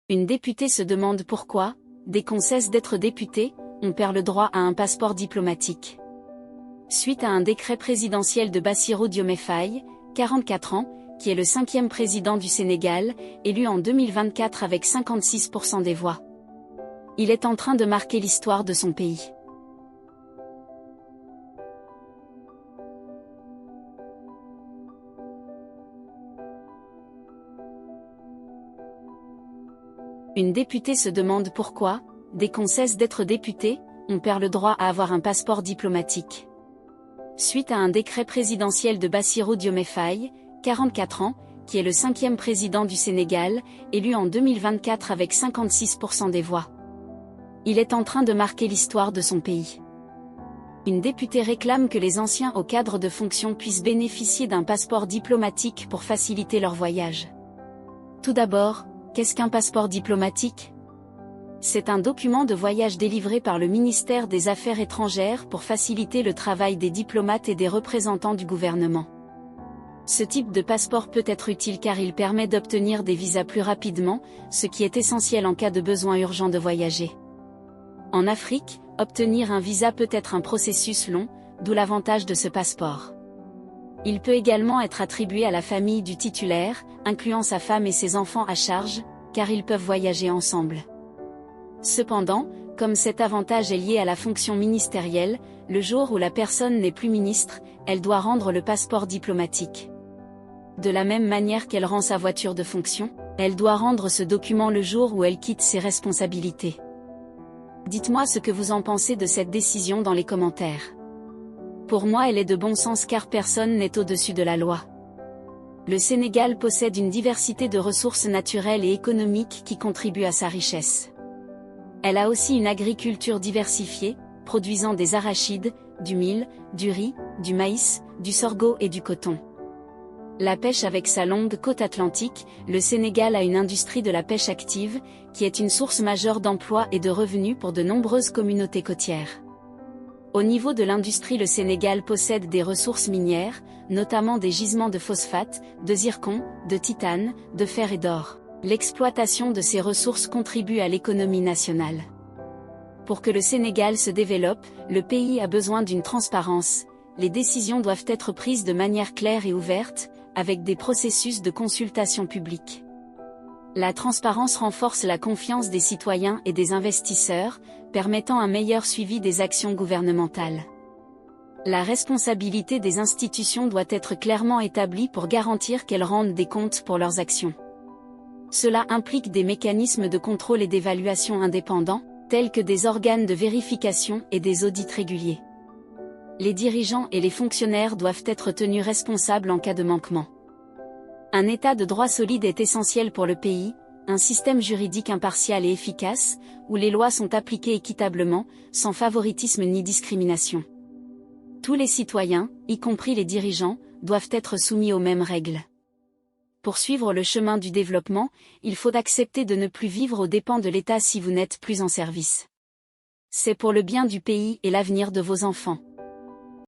Une députée se demande pourquoi, dès qu'on cesse d'être député, on perd le droit à un passeport diplomatique. Suite à un décret présidentiel de Bassirou Diomaye Faye, 44 ans, qui est le 5e président du Sénégal, élu en 2024 avec 56% des voix. Il est en train de marquer l'histoire de son pays. Une députée se demande pourquoi, dès qu'on cesse d'être député, on perd le droit à avoir un passeport diplomatique. Suite à un décret présidentiel de Bassirou Diomaye Faye, 44 ans, qui est le 5e président du Sénégal, élu en 2024 avec 56% des voix. Il est en train de marquer l'histoire de son pays. Une députée réclame que les anciens hauts cadres de fonction puissent bénéficier d'un passeport diplomatique pour faciliter leur voyage. Tout d'abord, qu'est-ce qu'un passeport diplomatique ? C'est un document de voyage délivré par le ministère des Affaires étrangères pour faciliter le travail des diplomates et des représentants du gouvernement. Ce type de passeport peut être utile car il permet d'obtenir des visas plus rapidement, ce qui est essentiel en cas de besoin urgent de voyager. En Afrique, obtenir un visa peut être un processus long, d'où l'avantage de ce passeport. Il peut également être attribué à la famille du titulaire, incluant sa femme et ses enfants à charge, car ils peuvent voyager ensemble. Cependant, comme cet avantage est lié à la fonction ministérielle, le jour où la personne n'est plus ministre, elle doit rendre le passeport diplomatique. De la même manière qu'elle rend sa voiture de fonction, elle doit rendre ce document le jour où elle quitte ses responsabilités. Dites-moi ce que vous en pensez de cette décision dans les commentaires. Pour moi, elle est de bon sens car personne n'est au-dessus de la loi. Le Sénégal possède une diversité de ressources naturelles et économiques qui contribuent à sa richesse. Elle a aussi une agriculture diversifiée, produisant des arachides, du mil, du riz, du maïs, du sorgho et du coton. La pêche avec sa longue côte atlantique, le Sénégal a une industrie de la pêche active, qui est une source majeure d'emplois et de revenus pour de nombreuses communautés côtières. Au niveau de l'industrie, le Sénégal possède des ressources minières, notamment des gisements de phosphate, de zircon, de titane, de fer et d'or. L'exploitation de ces ressources contribue à l'économie nationale. Pour que le Sénégal se développe, le pays a besoin d'une transparence. Les décisions doivent être prises de manière claire et ouverte, avec des processus de consultation publique. La transparence renforce la confiance des citoyens et des investisseurs, permettant un meilleur suivi des actions gouvernementales. La responsabilité des institutions doit être clairement établie pour garantir qu'elles rendent des comptes pour leurs actions. Cela implique des mécanismes de contrôle et d'évaluation indépendants, tels que des organes de vérification et des audits réguliers. Les dirigeants et les fonctionnaires doivent être tenus responsables en cas de manquement. Un état de droit solide est essentiel pour le pays, un système juridique impartial et efficace, où les lois sont appliquées équitablement, sans favoritisme ni discrimination. Tous les citoyens, y compris les dirigeants, doivent être soumis aux mêmes règles. Pour suivre le chemin du développement, il faut accepter de ne plus vivre aux dépens de l'État si vous n'êtes plus en service. C'est pour le bien du pays et l'avenir de vos enfants.